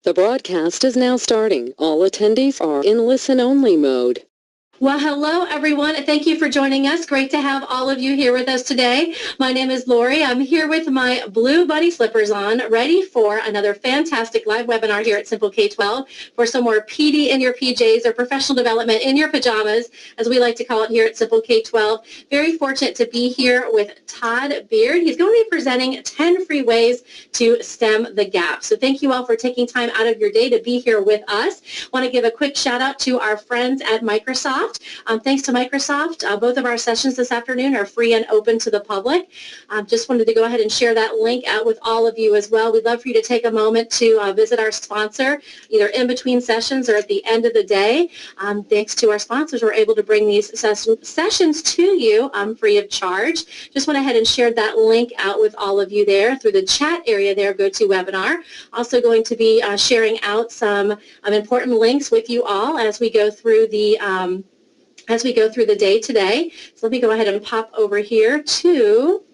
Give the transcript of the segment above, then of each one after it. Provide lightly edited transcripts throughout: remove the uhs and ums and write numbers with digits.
The broadcast is now starting. All attendees are in listen-only mode. Well, hello, everyone. Thank you for joining us. Great to have all of you here with us today. My name is Lori. I'm here with my blue bunny slippers on, ready for another fantastic live webinar here at Simple K-12 for some more PD in your PJs, or professional development in your pajamas, as we like to call it here at Simple K-12. Very fortunate to be here with Todd Beard. He's going to be presenting 10 free ways to stem the gap. So thank you all for taking time out of your day to be here with us. I want to give a quick shout out to our friends at Microsoft. Thanks to Microsoft, both of our sessions this afternoon are free and open to the public. Just wanted to go ahead and share that link out with all of you as well. We'd love for you to take a moment to visit our sponsor, either in between sessions or at the end of the day. Thanks to our sponsors, we're able to bring these sessions to you free of charge. Just went ahead and shared that link out with all of you there through the chat area there, GoToWebinar. Also going to be sharing out some important links with you all as we go through the day today. So let me go ahead and pop over here to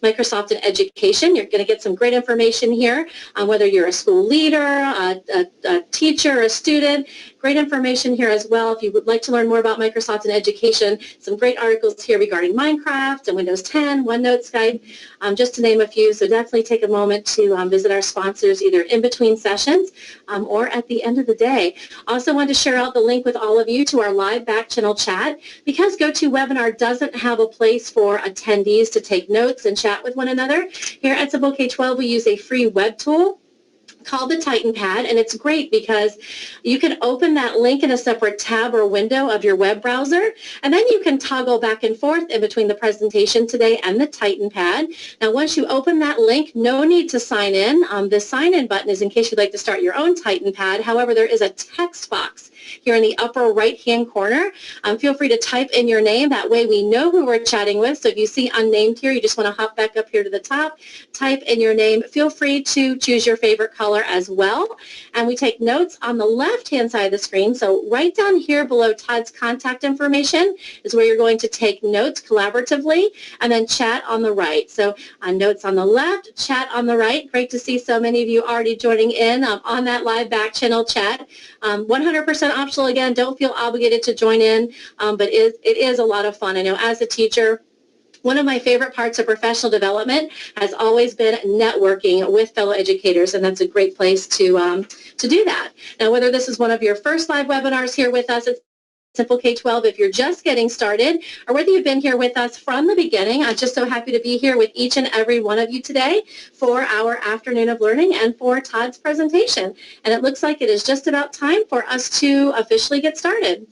Microsoft and Education. You're going to get some great information here on whether you're a school leader, a teacher, a student. Great information here as well. If you would like to learn more about Microsoft and Education, some great articles here regarding Minecraft and Windows 10, OneNote, Skype, just to name a few. So definitely take a moment to visit our sponsors either in between sessions or at the end of the day. Also wanted to share out the link with all of you to our live back channel chat. Because GoToWebinar doesn't have a place for attendees to take notes and chat with one another, here at Simple K-12 we use a free web tool called the TitanPad, and it's great because you can open that link in a separate tab or window of your web browser, and then you can toggle back and forth in between the presentation today and the TitanPad. Now, once you open that link, no need to sign in. The sign-in button is in case you'd like to start your own TitanPad. However, there is a text box here in the upper right-hand corner. Feel free to type in your name. That way we know who we're chatting with. So if you see unnamed here, you just want to hop back up here to the top, type in your name. Feel free to choose your favorite color as well. And we take notes on the left-hand side of the screen. So right down here below Todd's contact information is where you're going to take notes collaboratively, and then chat on the right. So notes on the left, chat on the right. Great to see so many of you already joining in on that live back channel chat. 100% optional. Again, don't feel obligated to join in, but it is a lot of fun. I know as a teacher, one of my favorite parts of professional development has always been networking with fellow educators, and that's a great place to do that. Now, whether this is one of your first live webinars here with us at Simple K-12, if you're just getting started, or whether you've been here with us from the beginning, I'm just so happy to be here with each and every one of you today for our afternoon of learning and for Todd's presentation. And it looks like it is just about time for us to officially get started.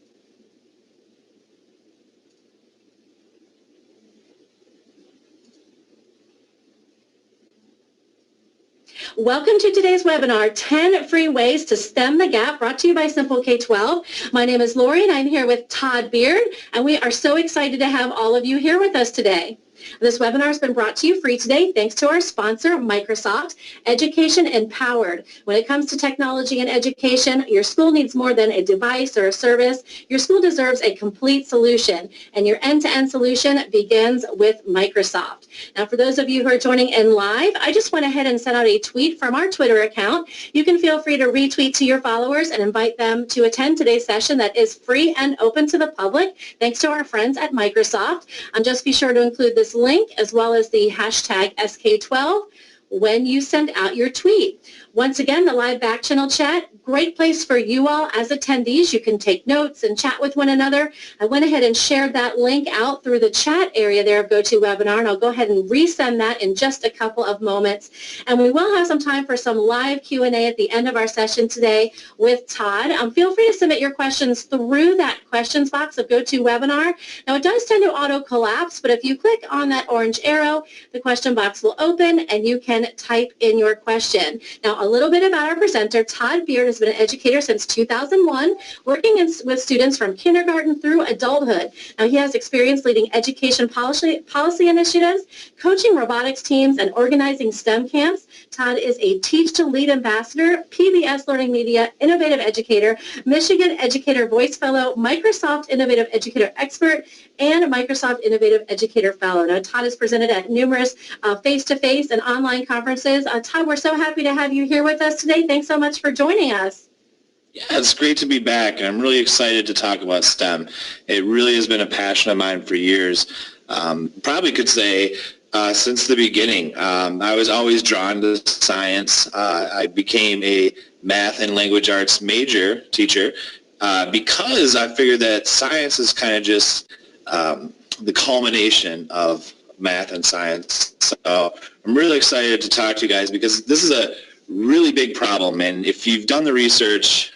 Welcome to today's webinar, 10 Free Ways to Stem the Gap, brought to you by Simple K-12. My name is Lori, and I'm here with Todd Beard, and we are so excited to have all of you here with us today. This webinar has been brought to you free today thanks to our sponsor, Microsoft, Education Empowered. When it comes to technology and education, your school needs more than a device or a service. Your school deserves a complete solution, and your end-to-end solution begins with Microsoft. Now, for those of you who are joining in live, I just went ahead and sent out a tweet from our Twitter account. You can feel free to retweet to your followers and invite them to attend today's session that is free and open to the public, thanks to our friends at Microsoft. Just be sure to include this link as well as the hashtag SK12 when you send out your tweet. Once again, the live back channel chat, great place for you all as attendees. You can take notes and chat with one another. I went ahead and shared that link out through the chat area there of GoToWebinar, and I'll go ahead and resend that in just a couple of moments. And we will have some time for some live Q&A at the end of our session today with Todd. Feel free to submit your questions through that questions box of GoToWebinar. Now, it does tend to auto-collapse, but if you click on that orange arrow, the question box will open and you can type in your question. Now, a little bit about our presenter. Todd Beard has been an educator since 2001, working with students from kindergarten through adulthood. Now, he has experience leading education policy initiatives, coaching robotics teams, and organizing STEM camps. Todd is a Teach to Lead Ambassador, PBS Learning Media Innovative Educator, Michigan Educator Voice Fellow, Microsoft Innovative Educator Expert, and Microsoft Innovative Educator Fellow. Now, Todd has presented at numerous face-to-face and online Valley Conferences. Todd, we're so happy to have you here with us today. Thanks so much for joining us. Yeah, it's great to be back, and I'm really excited to talk about STEM. It really has been a passion of mine for years. Probably could say since the beginning. I was always drawn to science. I became a math and language arts major teacher because I figured that science is kind of just the culmination of math and science. So I'm really excited to talk to you guys because this is a really big problem, and if you've done the research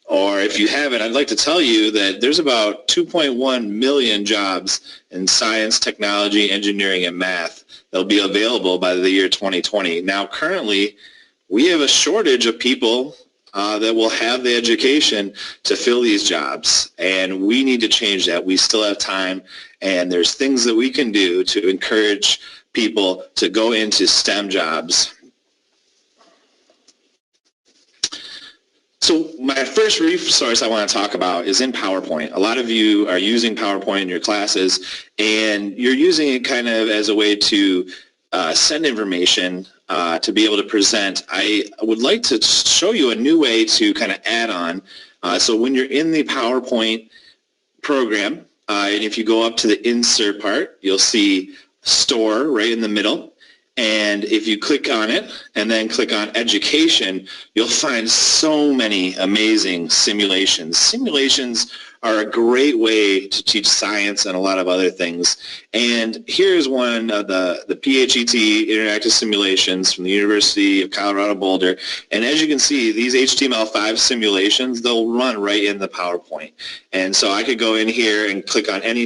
or if you haven't, I'd like to tell you that there's about 2.1 million jobs in science, technology, engineering, and math that'll be available by the year 2020. Now, currently, we have a shortage of people that will have the education to fill these jobs, and we need to change that. We still have time, and there's things that we can do to encourage people to go into STEM jobs. So my first resource I want to talk about is in PowerPoint. A lot of you are using PowerPoint in your classes, and you're using it kind of as a way to send information to be able to present. I would like to show you a new way to kind of add on. So when you're in the PowerPoint program, and if you go up to the insert part, you'll see store right in the middle. And if you click on it and then click on education, you'll find so many amazing simulations. Simulations are a great way to teach science and a lot of other things. And here's one of the PHET interactive simulations from the University of Colorado Boulder. And as you can see, these HTML5 simulations, they'll run right in the PowerPoint. And so I could go in here and click on any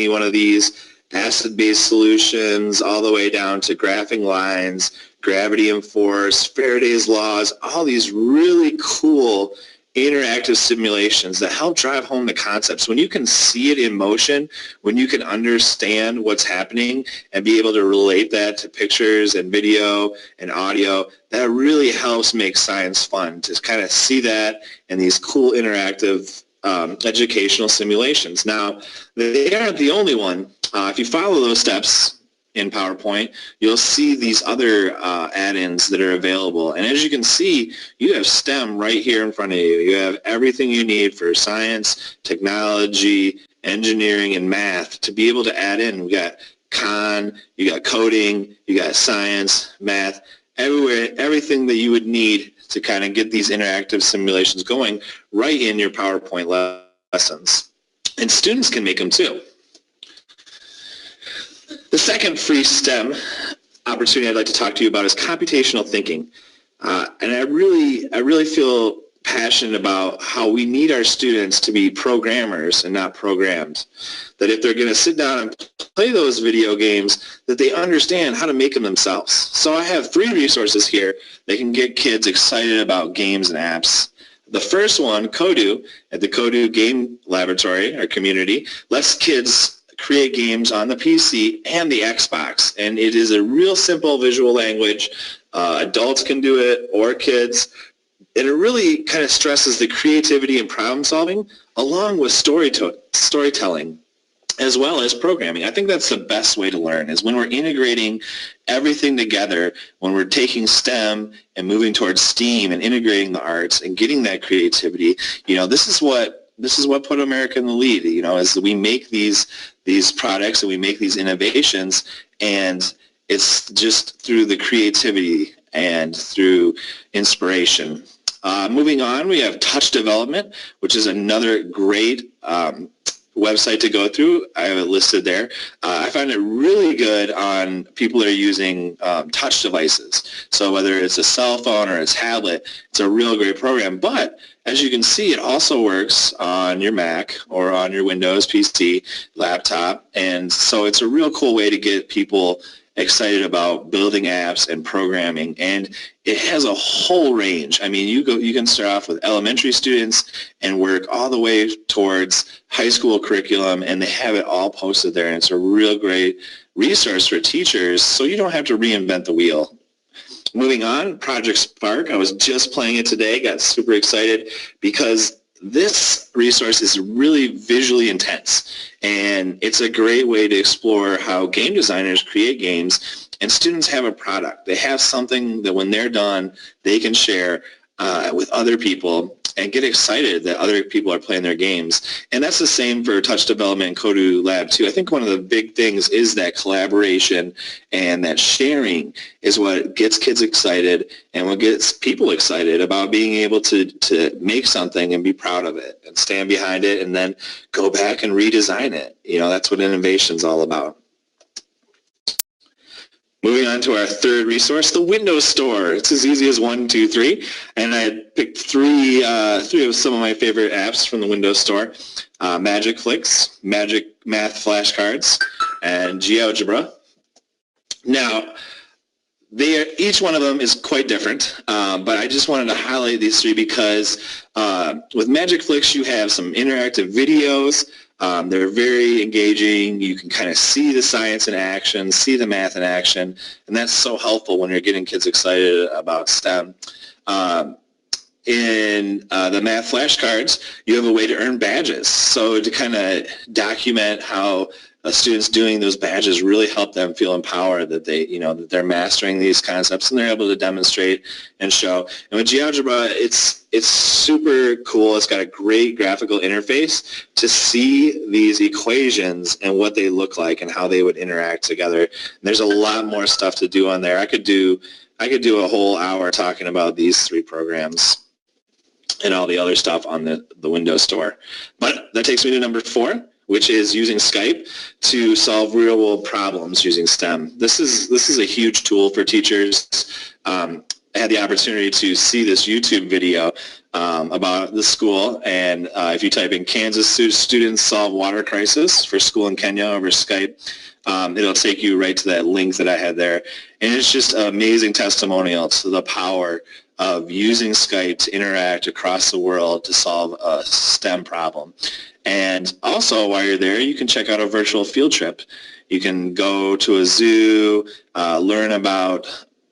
one of these acid-based solutions, all the way down to graphing lines, gravity and force, Faraday's laws, all these really cool interactive simulations that help drive home the concepts. When you can see it in motion, when you can understand what's happening and be able to relate that to pictures and video and audio, that really helps make science fun, to kind of see that in these cool interactive educational simulations. Now, they aren't the only one. If you follow those steps in PowerPoint, you'll see these other add-ins that are available. And as you can see, you have STEM right here in front of you. You have everything you need for science, technology, engineering, and math to be able to add in. We got you got coding, you got science, math, everywhere, everything that you would need to kind of get these interactive simulations going right in your PowerPoint lessons. And students can make them too. The second free STEM opportunity I'd like to talk to you about is computational thinking. And I really feel passionate about how we need our students to be programmers and not programmed. That if they're going to sit down and play those video games, that they understand how to make them themselves. So I have 3 resources here that can get kids excited about games and apps. The first one, Kodu, at the Kodu Game Laboratory, our community, lets kids create games on the PC and the Xbox. And it is a real simple visual language. Adults can do it, or kids. And it really kind of stresses the creativity and problem solving along with storytelling as well as programming. I think that's the best way to learn, is when we're integrating everything together, when we're taking STEM and moving towards STEAM and integrating the arts and getting that creativity. You know, this is what put America in the lead, you know, is that we make these products and we make these innovations, and it's just through the creativity and through inspiration. Moving on, we have Touch Development, which is another great website to go through. I have it listed there. I find it really good on people that are using touch devices. So whether it's a cell phone or a tablet, it's a real great program. But as you can see, it also works on your Mac or on your Windows PC, laptop. And so it's a real cool way to get people excited about building apps and programming, and it has a whole range. I mean, you can start off with elementary students and work all the way towards high school curriculum, and they have it all posted there, and it's a real great resource for teachers, so you don't have to reinvent the wheel. Moving on, Project Spark. I was just playing it today, got super excited because this resource is really visually intense, and it's a great way to explore how game designers create games And students have a product. They have something that when they're done, they can share with other people and get excited that other people are playing their games. And that's the same for Touch Development and Kodu Lab too. I think one of the big things is that collaboration and that sharing is what gets kids excited and what gets people excited about being able to make something and be proud of it and stand behind it and then go back and redesign it. You know, that's what innovation is all about. Moving on to our third resource, the Windows Store. It's as easy as 1, 2, 3. And I picked three of some of my favorite apps from the Windows Store. Magicflix, Magic Math Flashcards, and GeoGebra. Now, each one of them is quite different, but I just wanted to highlight these three because with Magicflix you have some interactive videos. They're very engaging. You can kind of see the science in action, see the math in action, and that's so helpful when you're getting kids excited about STEM. In the math flashcards, you have a way to earn badges. So to kind of document how students doing those badges really help them feel empowered that that they're mastering these concepts and they're able to demonstrate and show. And with GeoGebra, it's super cool. It's got a great graphical interface to see these equations and what they look like and how they would interact together. And there's a lot more stuff to do on there. I could do a whole hour talking about these three programs and all the other stuff on the Windows Store. But that takes me to number 4, which is using Skype to solve real-world problems using STEM. This is a huge tool for teachers. I had the opportunity to see this YouTube video about the school, and if you type in Kansas students solve water crisis for school in Kenya over Skype, it'll take you right to that link that I had there. And it's just an amazing testimonial to the power of using Skype to interact across the world to solve a STEM problem. And also, while you're there, you can check out a virtual field trip. You can go to a zoo, learn about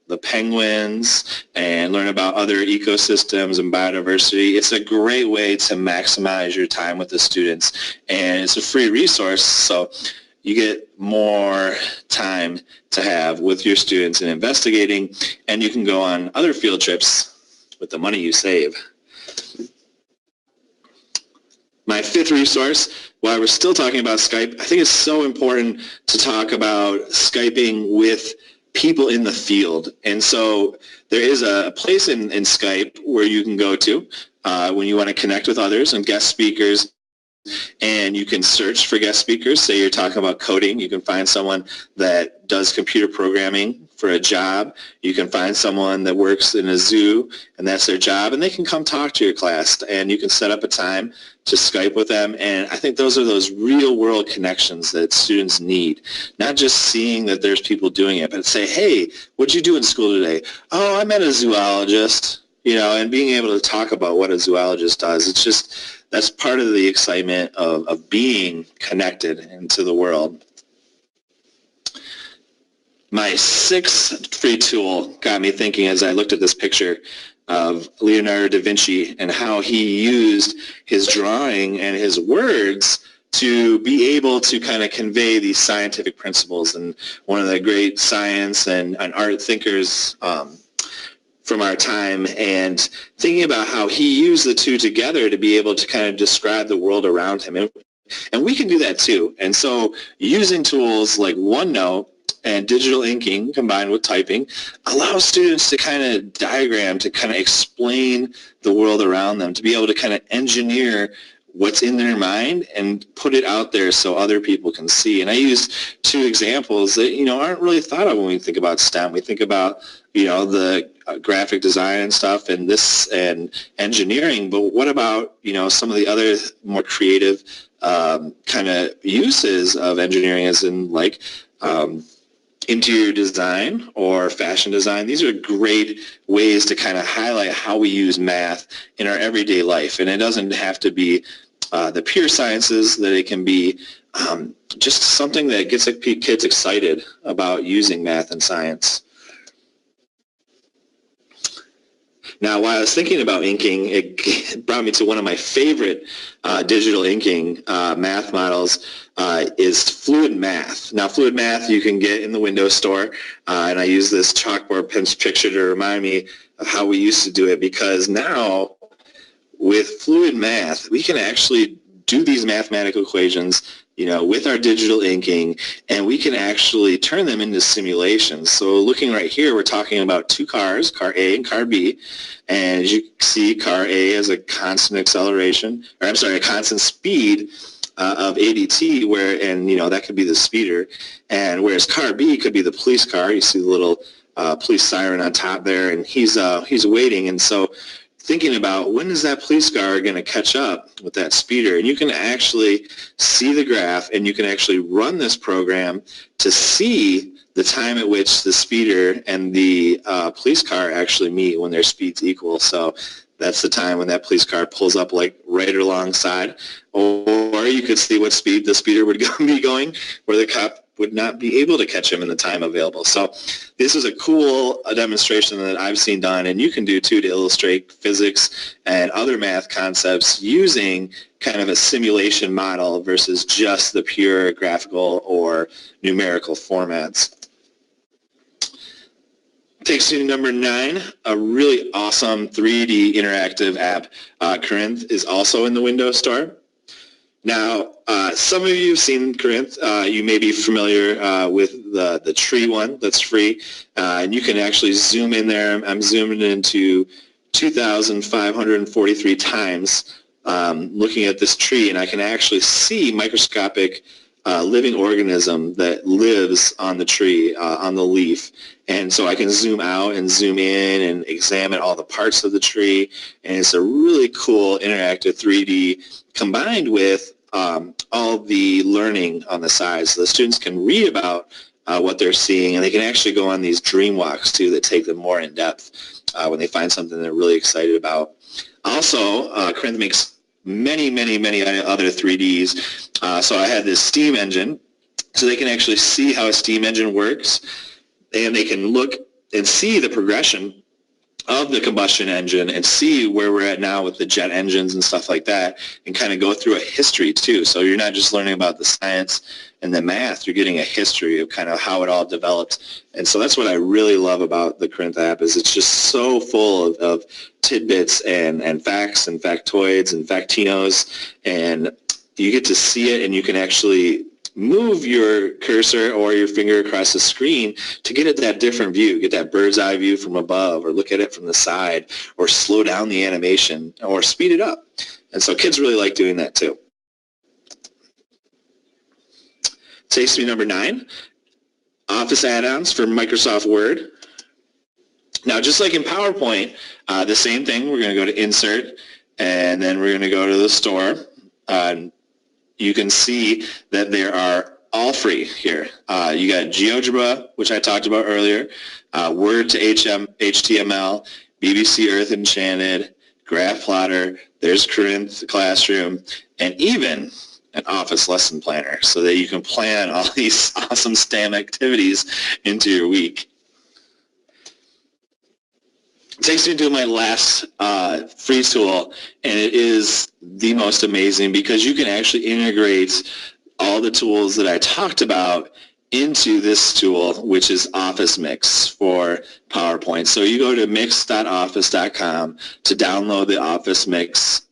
the penguins, and learn about other ecosystems and biodiversity. It's a great way to maximize your time with the students, and it's a free resource, so you get more time to have with your students in investigating, and you can go on other field trips with the money you save. My 5th resource, while we're still talking about Skype, I think it's so important to talk about Skyping with people in the field. And so there is a place in Skype where you can go to when you want to connect with others and guest speakers. And you can search for guest speakers. Say you're talking about coding. You can find someone that does computer programming for a job. You can find someone that works in a zoo, and that's their job, and they can come talk to your class, and you can set up a time to Skype with them. And I think those are those real-world connections that students need, not just seeing that there's people doing it, but say, hey, what'd you do in school today? Oh, I met a zoologist, and being able to talk about what a zoologist does. It's just, that's part of the excitement of being connected into the world. My 6th free tool got me thinking as I looked at this picture of Leonardo da Vinci and how he used his drawing and his words to be able to kind of convey these scientific principles. And one of the great science and art thinkers from our time, and thinking about how he used the two together to be able to kind of describe the world around him. And we can do that too. And so using tools like OneNote and digital inking combined with typing allows students to kind of diagram, to kind of explain the world around them, to be able to kind of engineer what's in their mind and put it out there so other people can see. And I used 2 examples that, aren't really thought of when we think about STEM. We think about, the graphic design and stuff and engineering, but what about, some of the other more creative kind of uses of engineering, as in like interior design or fashion design. These are great ways to kind of highlight how we use math in our everyday life. And it doesn't have to be the pure sciences, that it can be just something that gets kids excited about using math and science. Now, while I was thinking about inking, it brought me to one of my favorite digital inking math models is Fluid Math. Now, Fluid Math you can get in the Windows Store, and I use this chalkboard picture to remind me of how we used to do it, because now with Fluid Math, we can actually do these mathematical equations, with our digital inking, and we can actually turn them into simulations. So looking right here, we're talking about two cars, car A and car B, and as you can see, car A has a constant acceleration, or I'm sorry, a constant speed of ADT, that could be the speeder, and whereas car B could be the police car. You see the little police siren on top there, and he's waiting, and so thinking about when is that police car going to catch up with that speeder, and you can actually see the graph, and you can actually run this program to see the time at which the speeder and the police car actually meet when their speeds equal. So that's the time when that police car pulls up like right alongside, or you could see what speed the speeder would be going, where the cop would not be able to catch him in the time available. So this is a cool demonstration that I've seen done, and you can do too, to illustrate physics and other math concepts using kind of a simulation model versus just the pure graphical or numerical formats. Takes you to number 9, a really awesome 3D interactive app. Corinth is also in the Windows Store. Now, some of you have seen Corinth. You may be familiar with the tree one that's free, and you can actually zoom in there. I'm zooming into 2,543 times looking at this tree, and I can actually see microscopic living organism that lives on the tree, on the leaf. And so I can zoom out and zoom in and examine all the parts of the tree, and it's a really cool interactive 3D combined with all the learning on the side. So the students can read about what they're seeing, and they can actually go on these dream walks too that take them more in depth when they find something they're really excited about. Also, Corinth makes many other 3Ds. So I had this steam engine, so they can actually see how a steam engine works, and they can look and see the progression of the combustion engine and see where we're at now with the jet engines and stuff like that, and kind of go through a history too. So you're not just learning about the science and the math, you're getting a history of kind of how it all developed. And so that's what I really love about the Corinth app, is it's just so full of tidbits and facts and factoids and factinos, and you get to see it, and you can actually move your cursor or your finger across the screen to get at that different view, get that bird's eye view from above, or look at it from the side, or slow down the animation, or speed it up. And so kids really like doing that too. Takes me number 9, Office add-ons for Microsoft Word. Now, just like in PowerPoint, the same thing. We're going to go to Insert, and then we're going to go to the Store. You can see that there are all free here. You got GeoGebra, which I talked about earlier, Word to HTML, BBC Earth Enchanted, Graph Plotter, there's Corinth Classroom, and even an Office lesson planner, so that you can plan all these awesome STEM activities into your week. Takes me to my last free tool, and it is the most amazing, because you can actually integrate all the tools that I talked about into this tool, which is Office Mix for PowerPoint. So you go to mix.office.com to download the Office Mix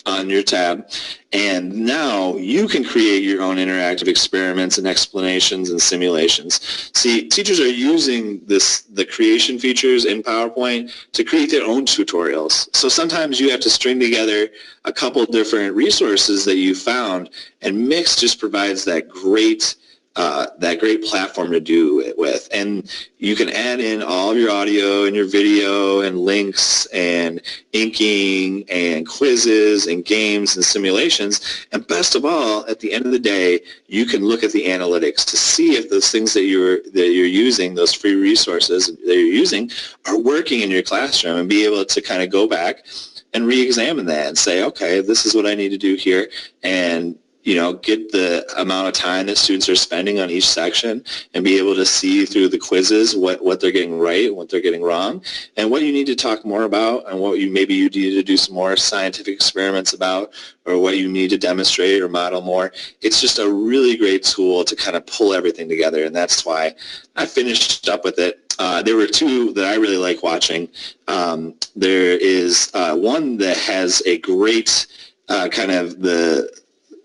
on your tab, and now you can create your own interactive experiments and explanations and simulations. See, teachers are using the creation features in PowerPoint to create their own tutorials. So sometimes you have to string together a couple different resources that you found, and Mix just provides that great platform to do it with. And you can add in all of your audio and your video and links and inking and quizzes and games and simulations. And best of all, at the end of the day, you can look at the analytics to see if those things that you're using, those free resources that you're using, are working in your classroom, and be able to kind of go back and re-examine that and say, okay, this is what I need to do here, and get the amount of time that students are spending on each section and be able to see through the quizzes what they're getting right and what they're getting wrong, and what you need to talk more about, and what maybe you need to do some more scientific experiments about, or what you need to demonstrate or model more. It's just a really great tool to kind of pull everything together, and that's why I finished up with it. There were two that I really like watching. There is one that has a great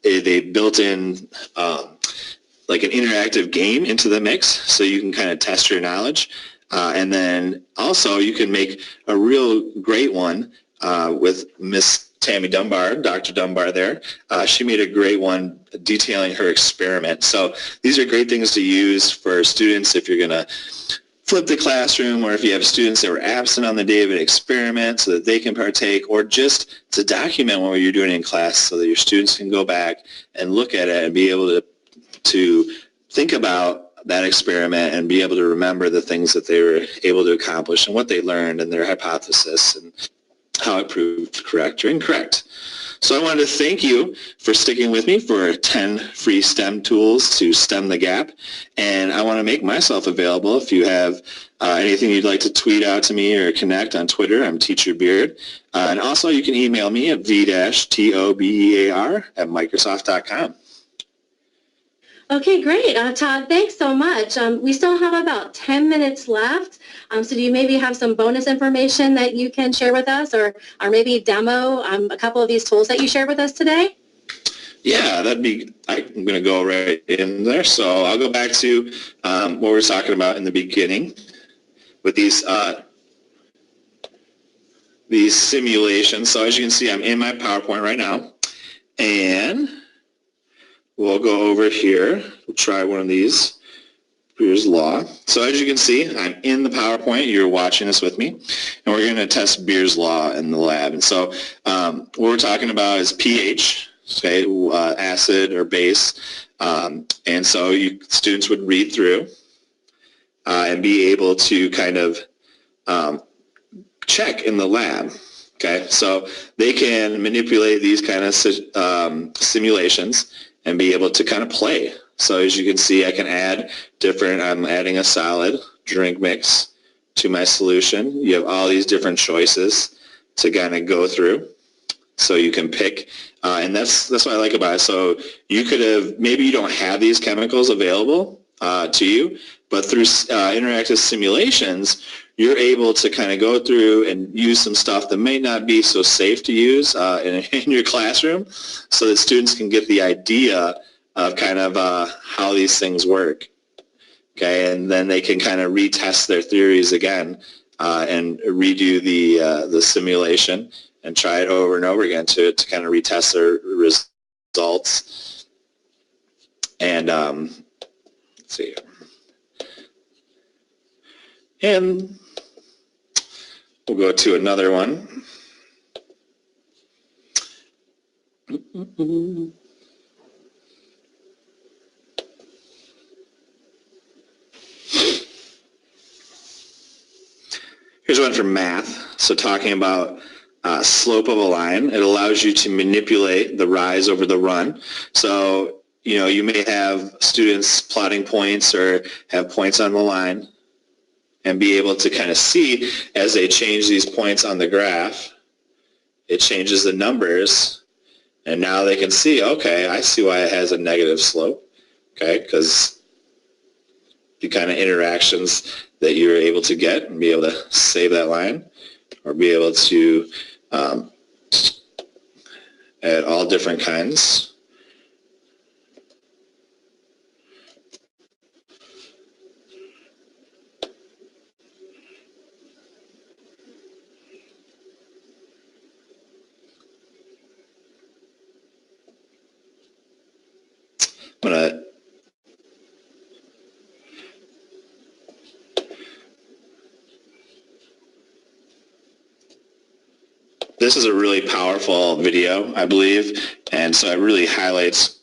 they built in like an interactive game into the mix, so you can kind of test your knowledge. And then also you can make a real great one with Miss Tammy Dunbar, Dr. Dunbar there. She made a great one detailing her experiment. So these are great things to use for students if you're going to flip the classroom, or if you have students that were absent on the day of an experiment so that they can partake, or just to document what you're doing in class so that your students can go back and look at it and be able to think about that experiment and be able to remember the things that they were able to accomplish and what they learned and their hypothesis and how it proved correct or incorrect. So I wanted to thank you for sticking with me for 10 free STEM tools to stem the gap. And I want to make myself available if you have anything you'd like to tweet out to me or connect on Twitter. I'm Teacher Beard. And also you can email me at v-tobear@microsoft.com. Okay, great. Todd, thanks so much. We still have about 10 minutes left. So do you maybe have some bonus information that you can share with us, or maybe demo a couple of these tools that you shared with us today? Yeah, I'm going to go right in there. So I'll go back to what we were talking about in the beginning with these simulations. So as you can see, I'm in my PowerPoint right now, and we'll go over here. We'll try one of these. Beer's Law. So as you can see, I'm in the PowerPoint. You're watching this with me. And we're going to test Beer's Law in the lab. And so what we're talking about is pH, okay, acid or base. And so students would read through and be able to kind of check in the lab. Okay, so they can manipulate these kind of simulations and be able to kind of play. So as you can see, I can add I'm adding a solid drink mix to my solution. You have all these different choices to kind of go through. So you can pick, and that's what I like about it. So you could have, maybe you don't have these chemicals available to you, but through interactive simulations, you're able to kind of go through and use some stuff that may not be so safe to use in your classroom, so that students can get the idea of kind of how these things work. Okay, and then they can kind of retest their theories again and redo the simulation and try it over and over again to kind of retest their results. And let's see. And we'll go to another one. Here's one for math. So talking about slope of a line, it allows you to manipulate the rise over the run. So, you may have students plotting points or have points on the line and be able to kind of see as they change these points on the graph, it changes the numbers, and now they can see, okay, I see why it has a negative slope, okay, because the kind of interactions that you're able to get and be able to save that line, or be able to add all different kinds. I'm going to This is a really powerful video, I believe, and so it really highlights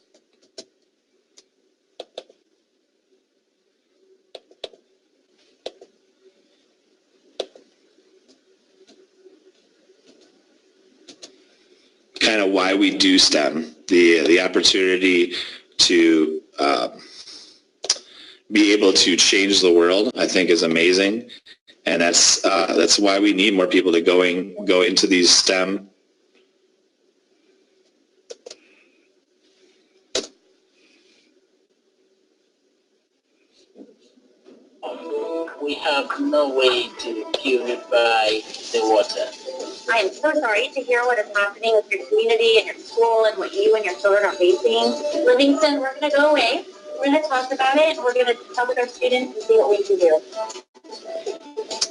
kind of why we do STEM. the opportunity to be able to change the world, I think, is amazing, and that's why we need more people to go into these STEM. We have no way to purify the water. I am so sorry to hear what is happening with your community and your school and what you and your children are facing. Livingston, we're going to go away. We're going to talk about it. We're going to talk with our students and see what we can do.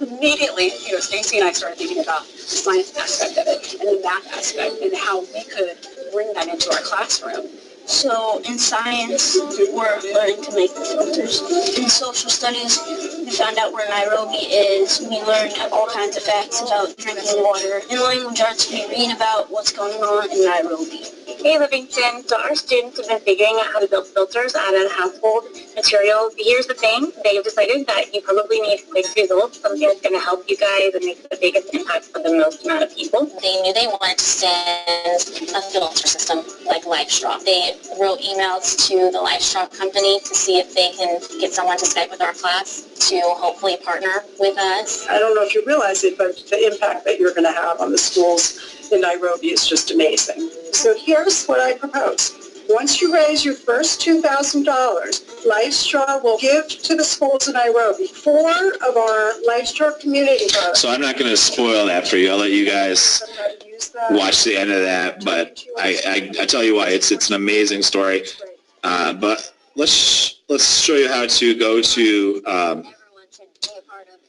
Immediately, Stacy and I started thinking about the science aspect of it and the math aspect and how we could bring that into our classroom. So in science, we're learning to make the filters. In social studies, we found out where Nairobi is. We learn all kinds of facts about drinking water. In language arts, we read about what's going on in Nairobi. Hey Livingston, so our students have been figuring out how to build filters out of household materials. Here's the thing, they've decided that you probably need quick results, something that's going to help you guys and make the biggest impact for the most amount of people. They knew they wanted to send a filter system like LifeStraw. They wrote emails to the LifeStraw company to see if they can get someone to Skype with our class to hopefully partner with us. I don't know if you realize it, but the impact that you're going to have on the schools in Nairobi is just amazing. So here's what I propose. Once you raise your first $2,000, LifeStraw will give to the schools in Nairobi 4 of our LifeStraw community hubs. So I'm not going to spoil that for you. I'll let you guys watch the end of that. But I tell you what, it's an amazing story. But let's show you how to go to.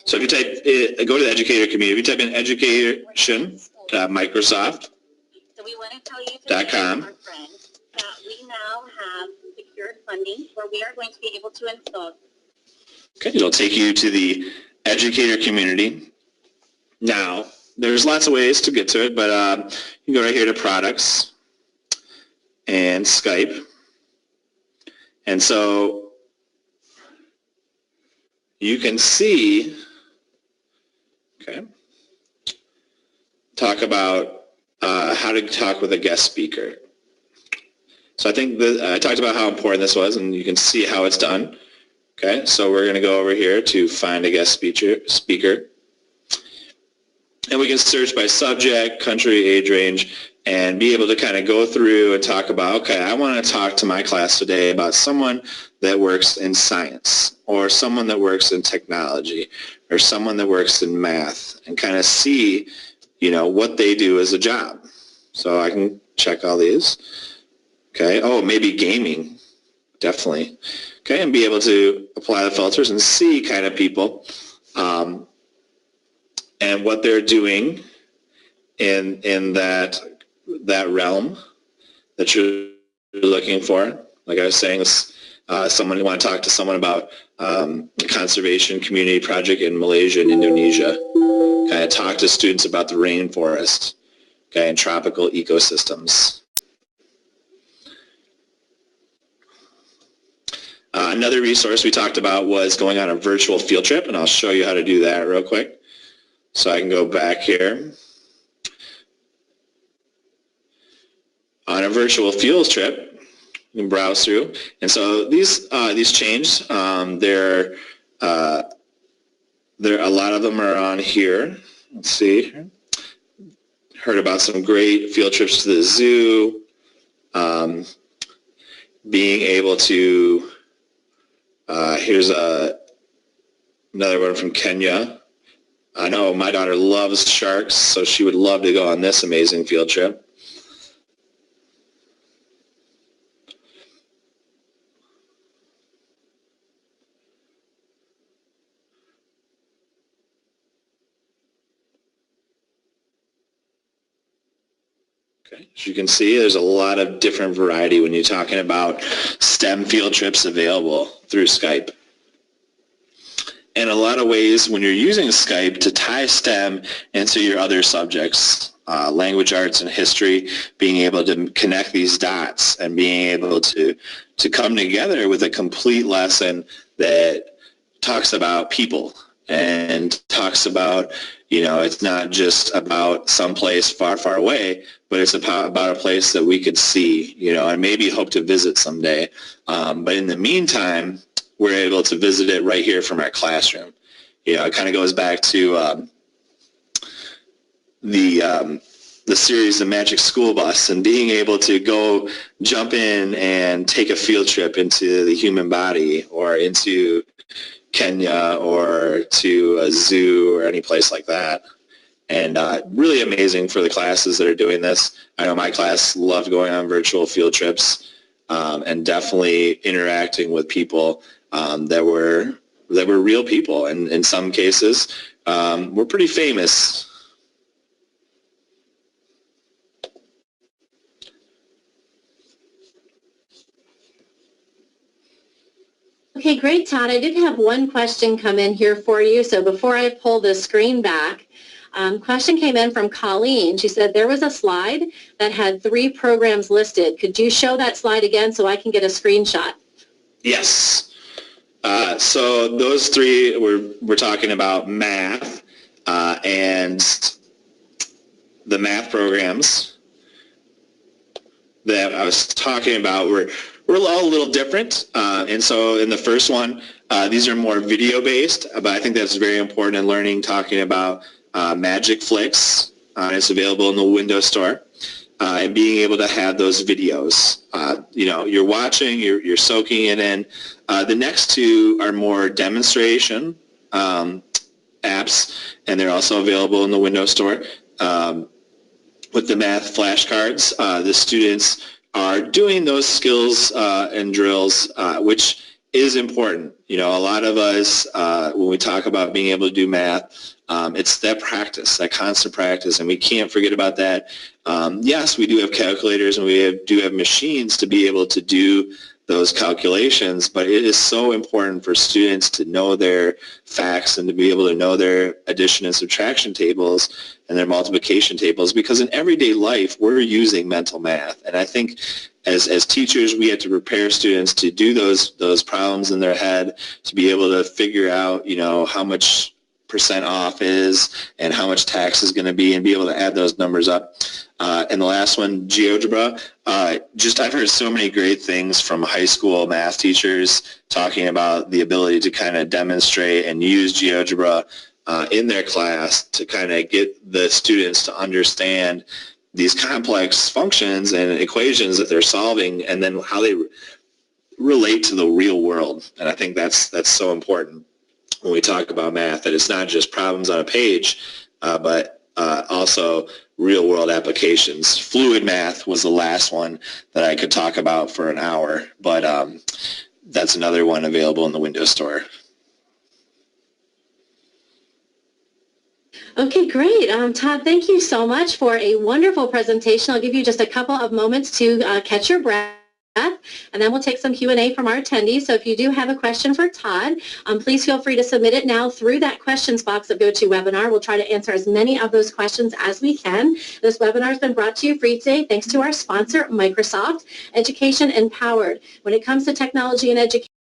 So if you go to the educator community. If you type in education.microsoft.com. That we now have secured funding where we are going to be able to install. Okay, it'll take you to the educator community. Now, there's lots of ways to get to it, but you can go right here to products and Skype. And so you can see, talk about how to talk with a guest speaker. So I think I talked about how important this was, and you can see how it's done. Okay, so we're going to go over here to find a guest speaker. And we can search by subject, country, age range, and be able to kind of go through and talk about, okay, I want to talk to my class today about someone that works in science, or someone that works in technology, or someone that works in math, and kind of see, what they do as a job. So I can check all these. Okay, maybe gaming, definitely. Okay, and be able to apply the filters and see kind of people and what they're doing in that realm that you're looking for. Like I was saying, someone you want to talk to someone about a conservation community project in Malaysia and Indonesia. Kind of talk to students about the rainforest, and tropical ecosystems. Another resource we talked about was going on a virtual field trip, and I'll show you how to do that real quick. So I can go back here. On a virtual field trip, you can browse through. And so these changed. There a lot of them are on here. Let's see. Heard about some great field trips to the zoo. Being able to here's another one from Kenya. I know my daughter loves sharks, so she would love to go on this amazing field trip. Okay, as you can see, there's a lot of different variety when you're talking about STEM field trips available through Skype. And a lot of ways when you're using Skype to tie STEM into your other subjects, language arts and history, being able to connect these dots and being able to come together with a complete lesson that talks about people and talks about, It's not just about some place far, far away, but it's about a place that we could see, and maybe hope to visit someday. But in the meantime, we're able to visit it right here from our classroom. It kind of goes back to the series The Magic School Bus, and being able to go jump in and take a field trip into the human body, or into Kenya, or to a zoo, or any place like that. And really amazing for the classes that are doing this. I know my class loved going on virtual field trips, and definitely interacting with people that were real people, and in some cases were pretty famous. Okay, great, Todd. I did have one question come in here for you. So before I pull the screen back, question came in from Colleen. She said there was a slide that had 3 programs listed. Could you show that slide again so I can get a screenshot? Yes. So those 3, we're talking about math, and the math programs that I was talking about were all a little different. And so in the first one, these are more video-based, but I think that's very important in learning, talking about Magic Flicks. It's available in the Windows Store. And being able to have those videos. You're watching, you're soaking it in. The next 2 are more demonstration apps, and they're also available in the Windows Store. With the math flashcards, the students are doing those skills and drills, which is important. A lot of us, when we talk about being able to do math, it's that practice, that constant practice, and we can't forget about that. Yes, we do have calculators, and we do have machines to be able to do those calculations, but it is so important for students to know their facts and to be able to know their addition and subtraction tables and their multiplication tables, because in everyday life we're using mental math. And I think as teachers, we have to prepare students to do those problems in their head, to be able to figure out how much percent off is and how much tax is going to be, and be able to add those numbers up. And the last one, GeoGebra. I've heard so many great things from high school math teachers talking about the ability to kind of demonstrate and use GeoGebra in their class to kind of get the students to understand these complex functions and equations that they're solving, and then how they relate to the real world. And I think that's so important when we talk about math, that it's not just problems on a page, but also real-world applications. Fluid math was the last one that I could talk about for an hour, but that's another one available in the Windows Store. Okay, great. Todd, thank you so much for a wonderful presentation. I'll give you just a couple of moments to catch your breath, and then we'll take some Q&A from our attendees. So if you do have a question for Todd, please feel free to submit it now through that questions box of GoToWebinar. We'll try to answer as many of those questions as we can. This webinar has been brought to you free today thanks to our sponsor, Microsoft Education Empowered. When it comes to technology and education,